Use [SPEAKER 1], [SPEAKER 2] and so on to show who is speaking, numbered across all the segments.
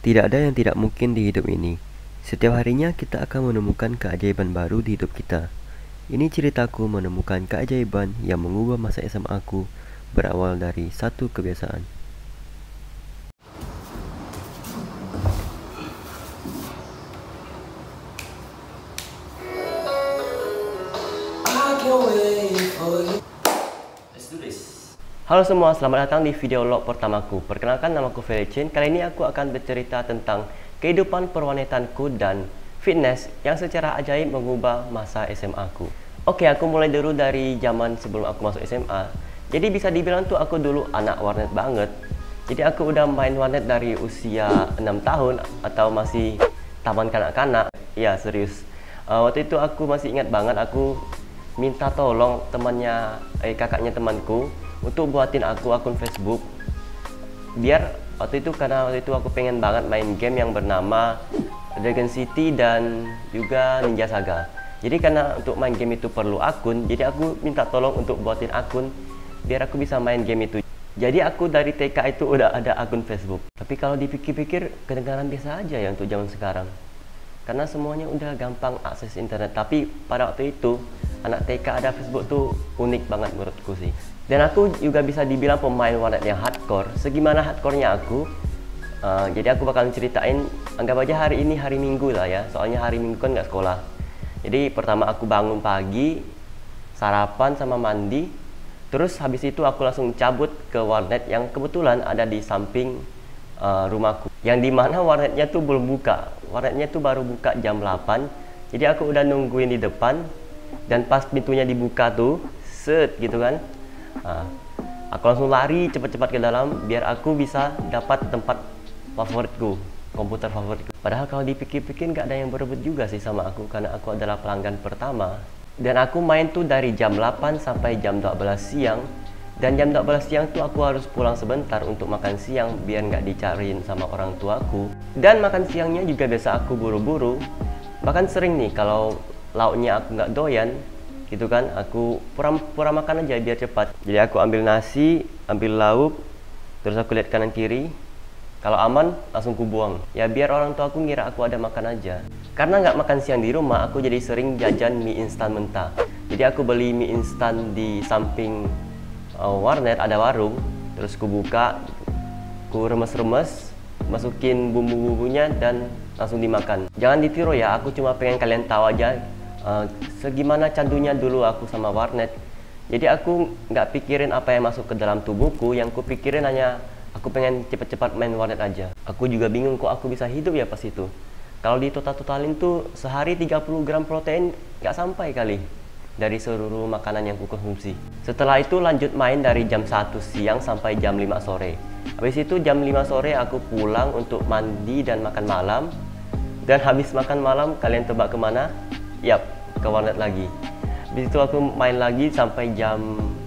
[SPEAKER 1] Tidak ada yang tidak mungkin di hidup ini. Setiap harinya kita akan menemukan keajaiban baru di hidup kita. Ini ceritaku menemukan keajaiban yang mengubah masa SMA aku berawal dari satu kebiasaan. Halo semua, selamat datang di video log pertamaku. Perkenalkan, namaku Felicin. Kali ini aku akan bercerita tentang kehidupan perwanetanku dan fitness yang secara ajaib mengubah masa SMA aku. Oke, aku mulai dulu dari zaman sebelum aku masuk SMA. Jadi bisa dibilang tuh aku dulu anak warnet banget. Jadi aku udah main warnet dari usia 6 tahun atau masih taman kanak-kanak. Ya, serius. Waktu itu aku masih ingat banget, aku minta tolong kakaknya temanku untuk buatin aku akun Facebook, biar karena waktu itu aku pengen banget main game yang bernama Dragon City dan juga Ninja Saga. Jadi karena untuk main game itu perlu akun, jadi aku minta tolong untuk buatin akun biar aku bisa main game itu. Jadi aku dari TK itu udah ada akun Facebook. Tapi kalau dipikir-pikir kedengaran biasa aja ya untuk zaman sekarang, karena semuanya udah gampang akses internet. Tapi pada waktu itu anak TK ada Facebook tuh unik banget menurutku sih. Dan aku juga bisa dibilang pemain warnet yang hardcore. Segimana hardcore-nya aku, jadi aku bakal ceritain, anggap aja hari ini hari Minggu lah ya, soalnya hari Minggu kan nggak sekolah. Jadi pertama aku bangun pagi, sarapan sama mandi, terus habis itu aku langsung cabut ke warnet yang kebetulan ada di samping rumahku, yang dimana warnetnya tuh belum buka. Warnetnya tuh baru buka jam 8, jadi aku udah nungguin di depan, dan pas pintunya dibuka tuh, set gitu kan, aku langsung lari cepat-cepat ke dalam biar aku bisa dapat tempat favoritku, komputer favoritku. Padahal kalau dipikir-pikir nggak ada yang berebut juga sih sama aku, karena aku adalah pelanggan pertama. Dan aku main tuh dari jam 8 sampai jam 12 siang. Dan jam 12 siang tuh aku harus pulang sebentar untuk makan siang biar nggak dicariin sama orang tuaku. Dan makan siangnya juga biasa aku buru-buru. Bahkan sering nih kalau lauknya aku nggak doyan gitu kan, aku pura-pura makan aja biar cepat. Jadi aku ambil nasi, ambil lauk, terus aku lihat kanan kiri. Kalau aman langsung ku buang. Ya biar orang tua aku ngira aku ada makan aja. Karena nggak makan siang di rumah, aku jadi sering jajan mie instan mentah. Jadi aku beli mie instan di samping warnet, ada warung. Terus ku buka, ku remes-remes, masukin bumbu-bumbunya dan langsung dimakan. Jangan ditiru ya, aku cuma pengen kalian tahu aja segimana candunya dulu aku sama warnet. Jadi aku nggak pikirin apa yang masuk ke dalam tubuhku, yang ku pikirin hanya aku pengen cepet-cepat main warnet aja. Aku juga bingung kok aku bisa hidup ya pas itu. Kalau di total-totalin tuh sehari 30 gram protein nggak sampai kali dari seluruh makanan yang ku konsumsi. Setelah itu lanjut main dari jam 1 siang sampai jam 5 sore. Habis itu jam 5 sore aku pulang untuk mandi dan makan malam. Dan habis makan malam kalian tebak kemana? Yap, ke warnet lagi. Habis itu aku main lagi sampai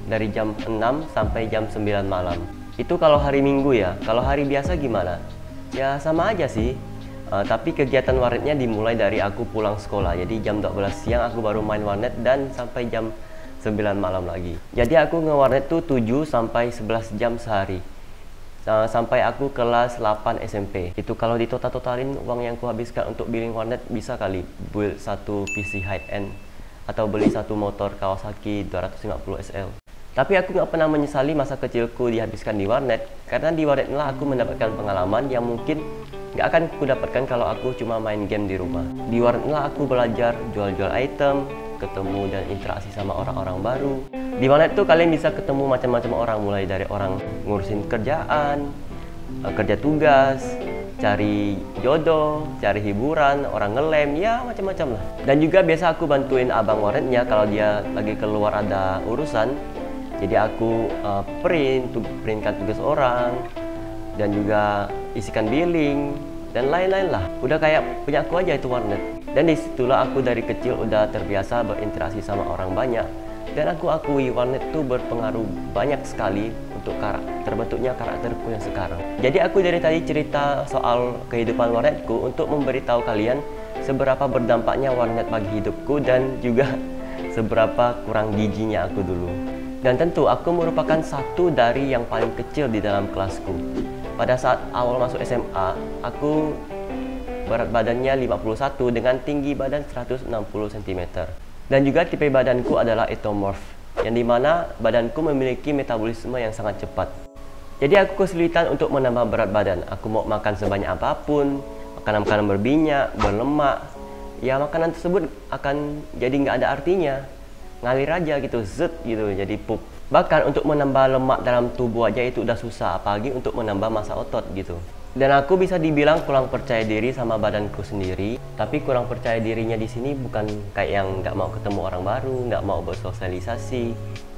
[SPEAKER 1] dari jam 6 sampai jam 9 malam. Itu kalau hari Minggu ya. Kalau hari biasa gimana? Ya sama aja sih. Tapi kegiatan warnetnya dimulai dari aku pulang sekolah. Jadi jam 12 siang aku baru main warnet dan sampai jam 9 malam lagi. Jadi aku nge-warnet tuh 7 sampai 11 jam sehari. Sampai aku kelas 8 SMP. Itu kalau ditotal-totalin uang yang kuhabiskan untuk billing warnet bisa kali build satu PC high-end atau beli satu motor Kawasaki 250 SL. Tapi aku nggak pernah menyesali masa kecilku dihabiskan di warnet, karena di warnet lah aku mendapatkan pengalaman yang mungkin nggak akan aku dapatkan kalau aku cuma main game di rumah. Di warnet lah aku belajar jual-jual item, ketemu dan interaksi sama orang-orang baru. Di warnet tuh kalian bisa ketemu macam-macam orang, mulai dari orang ngurusin kerjaan, kerja tugas, cari jodoh, cari hiburan, orang ngelem, ya macam-macam lah. Dan juga biasa aku bantuin abang warnetnya kalau dia lagi keluar ada urusan. Jadi aku printkan tugas orang, dan juga isikan billing, dan lain-lain lah. Udah kayak punya aku aja itu warnet. Dan disitulah aku dari kecil udah terbiasa berinteraksi sama orang banyak. Dan aku akui warnet itu berpengaruh banyak sekali untuk terbentuknya karakterku yang sekarang. Jadi aku dari tadi cerita soal kehidupan warnetku untuk memberitahu kalian seberapa berdampaknya warnet bagi hidupku dan juga seberapa kurang giginya aku dulu. Dan tentu aku merupakan satu dari yang paling kecil di dalam kelasku. pada saat awal masuk SMA, aku berat badannya 51 dengan tinggi badan 160 cm. Dan juga tipe badanku adalah ectomorph, yang dimana badanku memiliki metabolisme yang sangat cepat. Jadi aku kesulitan untuk menambah berat badan. Aku mau makan sebanyak apapun, makanan-makanan berminyak, berlemak, ya makanan tersebut akan jadi nggak ada artinya, ngalir aja gitu, zet gitu, jadi pup. Bahkan untuk menambah lemak dalam tubuh aja itu udah susah, apalagi untuk menambah massa otot gitu. Dan aku bisa dibilang kurang percaya diri sama badanku sendiri. Tapi kurang percaya dirinya di sini bukan kayak yang nggak mau ketemu orang baru, nggak mau bersosialisasi,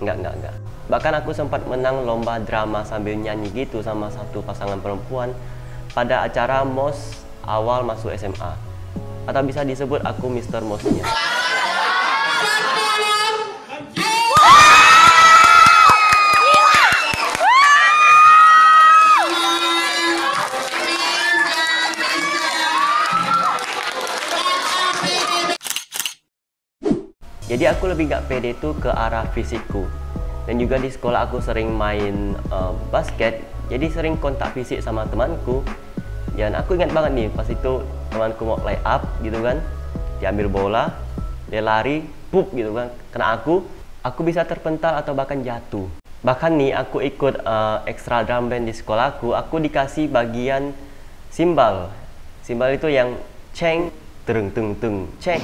[SPEAKER 1] nggak. Bahkan aku sempat menang lomba drama sambil nyanyi gitu sama satu pasangan perempuan pada acara MOS awal masuk SMA. Atau bisa disebut aku Mr. MOS-nya. Jadi aku lebih gak pede tuh ke arah fisikku. Dan juga di sekolah aku sering main basket, jadi sering kontak fisik sama temanku. Dan aku ingat banget nih, pas itu temanku mau play up gitu kan, diambil bola, dia lari, pup gitu kan, kena aku bisa terpental atau bahkan jatuh. Bahkan nih aku ikut extra drum band di sekolahku, aku dikasih bagian simbal. Simbal itu yang ceng, tereng, teng, teng, ceng.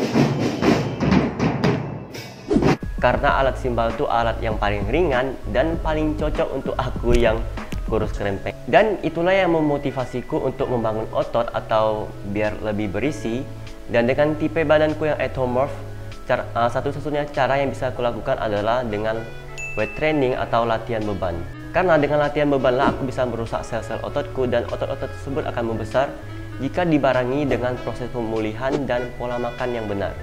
[SPEAKER 1] Karena alat simbal itu alat yang paling ringan dan paling cocok untuk aku yang kurus kerempeng. Dan itulah yang memotivasiku untuk membangun otot atau biar lebih berisi. Dan dengan tipe badanku yang ectomorph, satu-satunya cara yang bisa aku lakukan adalah dengan weight training atau latihan beban. Karena dengan latihan beban lah aku bisa merusak sel-sel ototku, dan otot-otot tersebut akan membesar jika dibarengi dengan proses pemulihan dan pola makan yang benar.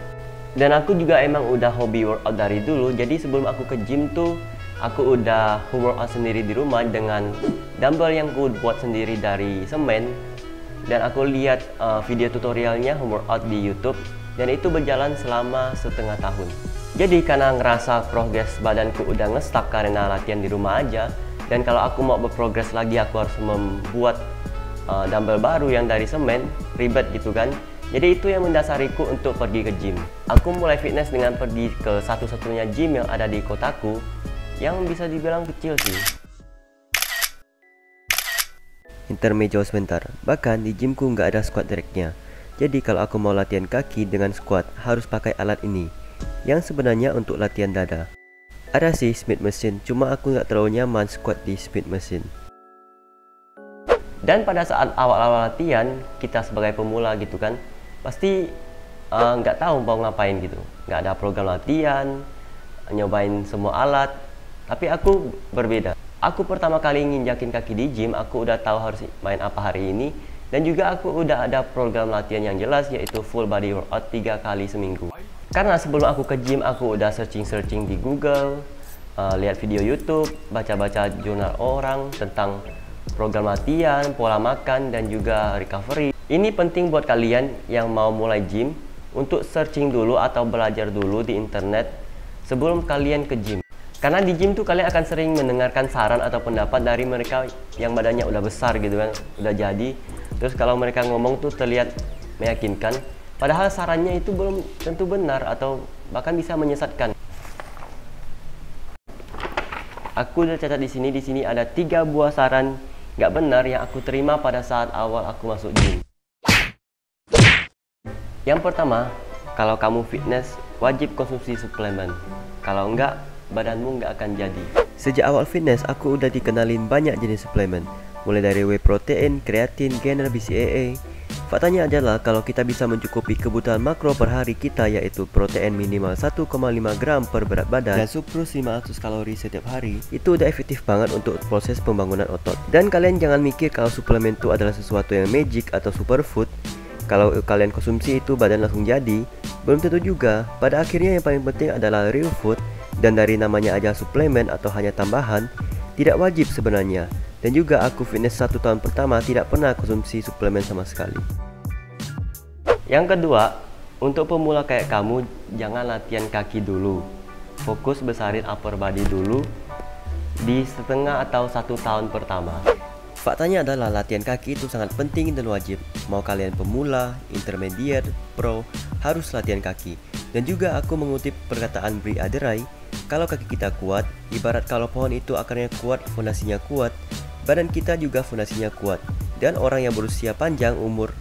[SPEAKER 1] Dan aku juga emang udah hobi workout dari dulu. Jadi sebelum aku ke gym tuh, aku udah home workout sendiri di rumah dengan dumbbell yang aku buat sendiri dari semen. Dan aku lihat video tutorialnya home workout di YouTube, dan itu berjalan selama setengah tahun. Jadi karena ngerasa progres badanku udah nge-stuck karena latihan di rumah aja, dan kalau aku mau berprogres lagi aku harus membuat dumbbell baru yang dari semen, ribet gitu kan. Jadi itu yang mendasariku untuk pergi ke gym. Aku mulai fitness dengan pergi ke satu-satunya gym yang ada di kotaku, yang bisa dibilang kecil sih. Intermezzo sebentar, bahkan di gymku nggak ada squat racknya. Jadi kalau aku mau latihan kaki dengan squat, harus pakai alat ini, yang sebenarnya untuk latihan dada. Ada sih Smith machine, cuma aku nggak terlalu nyaman squat di Smith machine. Dan pada saat awal-awal latihan, kita sebagai pemula gitu kan, pasti nggak tahu mau ngapain gitu, nggak ada program latihan, nyobain semua alat. Tapi aku berbeda. Aku pertama kali nginjakin kaki di gym, aku udah tahu harus main apa hari ini, dan juga aku udah ada program latihan yang jelas, yaitu full body workout 3 kali seminggu. Karena sebelum aku ke gym, aku udah searching di Google, lihat video YouTube, baca-baca jurnal orang tentang program latihan, pola makan, dan juga recovery. Ini penting buat kalian yang mau mulai gym untuk searching dulu atau belajar dulu di internet sebelum kalian ke gym. Karena di gym tuh kalian akan sering mendengarkan saran atau pendapat dari mereka yang badannya udah besar gitu kan, udah jadi. Terus kalau mereka ngomong tuh terlihat meyakinkan, padahal sarannya itu belum tentu benar atau bahkan bisa menyesatkan. Aku udah catat di sini ada 3 buah saran nggak benar yang aku terima pada saat awal aku masuk gym. Yang pertama, kalau kamu fitness, wajib konsumsi suplemen. Kalau enggak, badanmu nggak akan jadi. Sejak awal fitness, aku udah dikenalin banyak jenis suplemen, mulai dari whey protein, kreatin, gainer, BCAA. Faktanya adalah kalau kita bisa mencukupi kebutuhan makro per hari kita, yaitu protein minimal 1,5 gram per berat badan dan surplus 500 kalori setiap hari, itu udah efektif banget untuk proses pembangunan otot. Dan kalian jangan mikir kalau suplemen itu adalah sesuatu yang magic atau superfood. Kalau kalian konsumsi itu badan langsung jadi, belum tentu juga. Pada akhirnya yang paling penting adalah real food, dan dari namanya aja suplemen atau hanya tambahan, tidak wajib sebenarnya. Dan juga aku fitness 1 tahun pertama tidak pernah konsumsi suplemen sama sekali. Yang kedua, untuk pemula kayak kamu, jangan latihan kaki dulu. Fokus besarin upper body dulu di setengah atau 1 tahun pertama. Faktanya adalah latihan kaki itu sangat penting dan wajib. Mau kalian pemula, intermediate, pro, harus latihan kaki. Dan juga aku mengutip perkataan Bri Aderai, kalau kaki kita kuat, ibarat kalau pohon itu akarnya kuat, fondasinya kuat, badan kita juga fondasinya kuat. Dan orang yang berusia panjang umur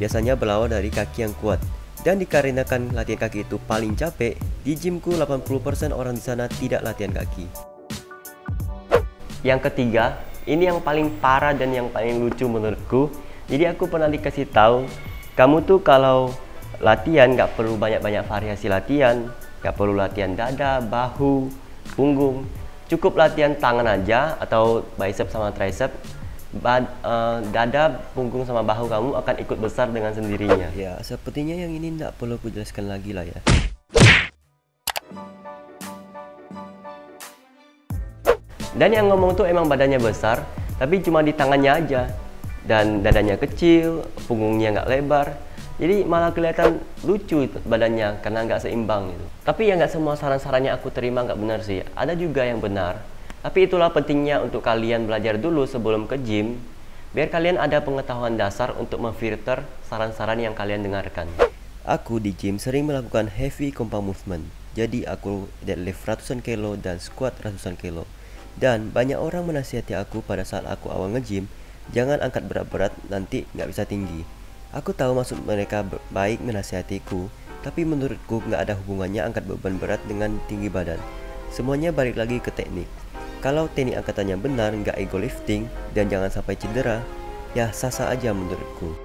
[SPEAKER 1] biasanya berawal dari kaki yang kuat. Dan dikarenakan latihan kaki itu paling capek, di gymku 80% orang di sana tidak latihan kaki. Yang ketiga, ini yang paling parah dan yang paling lucu menurutku. Jadi aku pernah dikasih tahu, kamu tuh kalau latihan nggak perlu banyak-banyak variasi latihan, nggak perlu latihan dada, bahu, punggung, cukup latihan tangan aja atau bicep sama tricep. Dada, punggung sama bahu kamu akan ikut besar dengan sendirinya. Ya, sepertinya yang ini nggak perlu aku jelaskan lagi lah ya. Dan yang ngomong tuh emang badannya besar, tapi cuma di tangannya aja. Dan dadanya kecil, punggungnya nggak lebar. Jadi malah kelihatan lucu itu badannya karena nggak seimbang gitu. Tapi ya nggak semua saran-sarannya aku terima nggak benar sih. Ada juga yang benar. Tapi itulah pentingnya untuk kalian belajar dulu sebelum ke gym. Biar kalian ada pengetahuan dasar untuk memfilter saran-saran yang kalian dengarkan. Aku di gym sering melakukan heavy compound movement. Jadi aku deadlift ratusan kilo dan squat ratusan kilo. Dan banyak orang menasihati aku pada saat aku awal nge-gym, jangan angkat berat-berat, nanti nggak bisa tinggi. Aku tahu maksud mereka baik menasihatiku, tapi menurutku nggak ada hubungannya angkat beban berat dengan tinggi badan. Semuanya balik lagi ke teknik. Kalau teknik angkatannya benar, nggak ego lifting, dan jangan sampai cedera, ya sah-sah aja menurutku.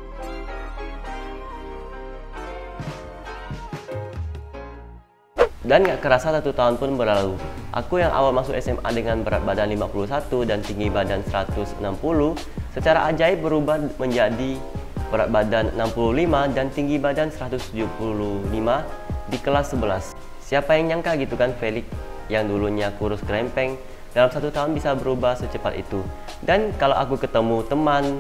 [SPEAKER 1] Dan gak kerasa 1 tahun pun berlalu. Aku yang awal masuk SMA dengan berat badan 51 dan tinggi badan 160, secara ajaib berubah menjadi berat badan 65 dan tinggi badan 175 di kelas 11. Siapa yang nyangka gitu kan, Felix yang dulunya kurus krempeng dalam 1 tahun bisa berubah secepat itu. Dan kalau aku ketemu teman,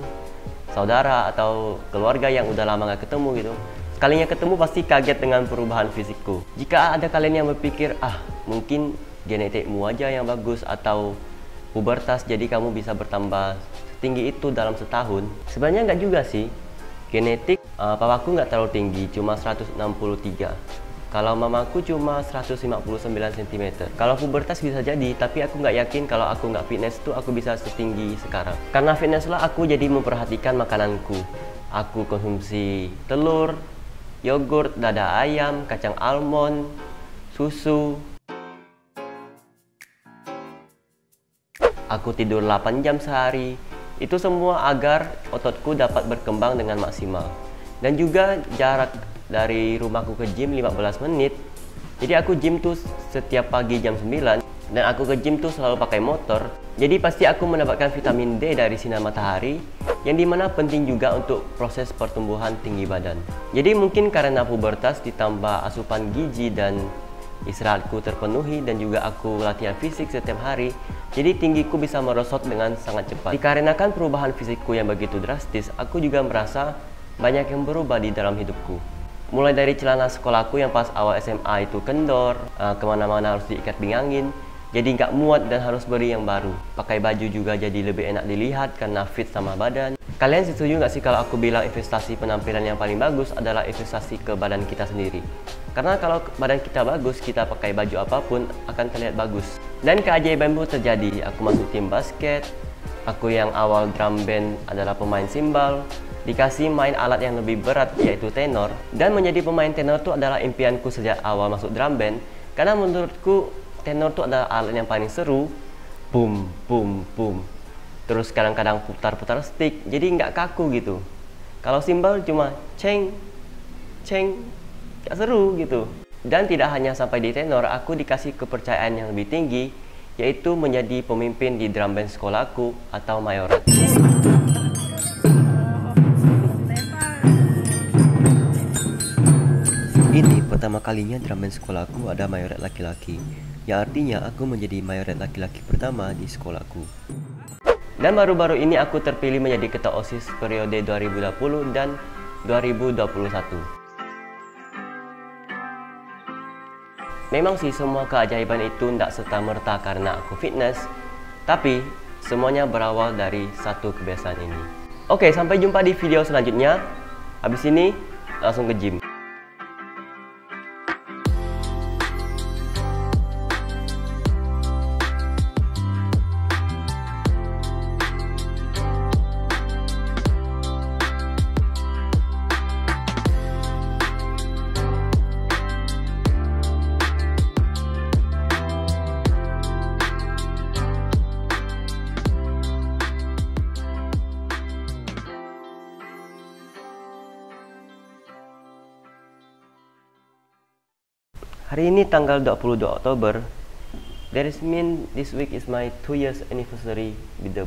[SPEAKER 1] saudara atau keluarga yang udah lama gak ketemu gitu, sekalinya ketemu pasti kaget dengan perubahan fisikku. Jika ada kalian yang berpikir, mungkin genetikmu aja yang bagus atau pubertas jadi kamu bisa bertambah setinggi itu dalam setahun. Sebenarnya nggak juga sih. Genetik, papaku nggak terlalu tinggi, cuma 163. Kalau mamaku cuma 159 cm. Kalau pubertas bisa jadi, tapi aku nggak yakin kalau aku nggak fitness tuh aku bisa setinggi sekarang. Karena fitness lah aku jadi memperhatikan makananku. Aku konsumsi telur, yogurt, dada ayam, kacang almond, susu. Aku tidur 8 jam sehari. Itu semua agar ototku dapat berkembang dengan maksimal. Dan juga jarak dari rumahku ke gym 15 menit. Jadi aku gym tuh setiap pagi jam 9. Dan aku ke gym tuh selalu pakai motor. Jadi pasti aku mendapatkan vitamin D dari sinar matahari, yang dimana penting juga untuk proses pertumbuhan tinggi badan. Jadi mungkin karena pubertas ditambah asupan gizi dan istirahatku terpenuhi dan juga aku latihan fisik setiap hari, jadi tinggiku bisa merosot dengan sangat cepat. Dikarenakan perubahan fisikku yang begitu drastis, aku juga merasa banyak yang berubah di dalam hidupku. Mulai dari celana sekolahku yang pas awal SMA itu kendor, kemana-mana harus diikat pingangin, jadi nggak muat dan harus beli yang baru. Pakai baju juga jadi lebih enak dilihat karena fit sama badan. Kalian setuju nggak sih kalau aku bilang investasi penampilan yang paling bagus adalah investasi ke badan kita sendiri? Karena kalau badan kita bagus, kita pakai baju apapun akan terlihat bagus. Dan keajaiban pun terjadi. Aku masuk tim basket, aku yang awal drum band adalah pemain simbal, dikasih main alat yang lebih berat yaitu tenor. Dan menjadi pemain tenor itu adalah impianku sejak awal masuk drum band. Karena menurutku tenor itu adalah alat yang paling seru. Boom, boom, boom. Terus kadang-kadang putar-putar stick, jadi nggak kaku gitu. Kalau simbal cuma ceng, ceng, nggak seru gitu. Dan tidak hanya sampai di tenor, aku dikasih kepercayaan yang lebih tinggi, yaitu menjadi pemimpin di drum band sekolahku atau mayoret. Ini pertama kalinya drum band sekolahku ada mayoret laki-laki, yang artinya aku menjadi mayoret laki-laki pertama di sekolahku. Dan baru-baru ini aku terpilih menjadi ketua OSIS periode 2020 dan 2021. Memang sih semua keajaiban itu tidak serta-merta karena aku fitness, tapi semuanya berawal dari satu kebiasaan ini. Oke, sampai jumpa di video selanjutnya. Habis ini langsung ke gym. Hari ini tanggal 22 Oktober. That is mean this week is my 2 years anniversary with the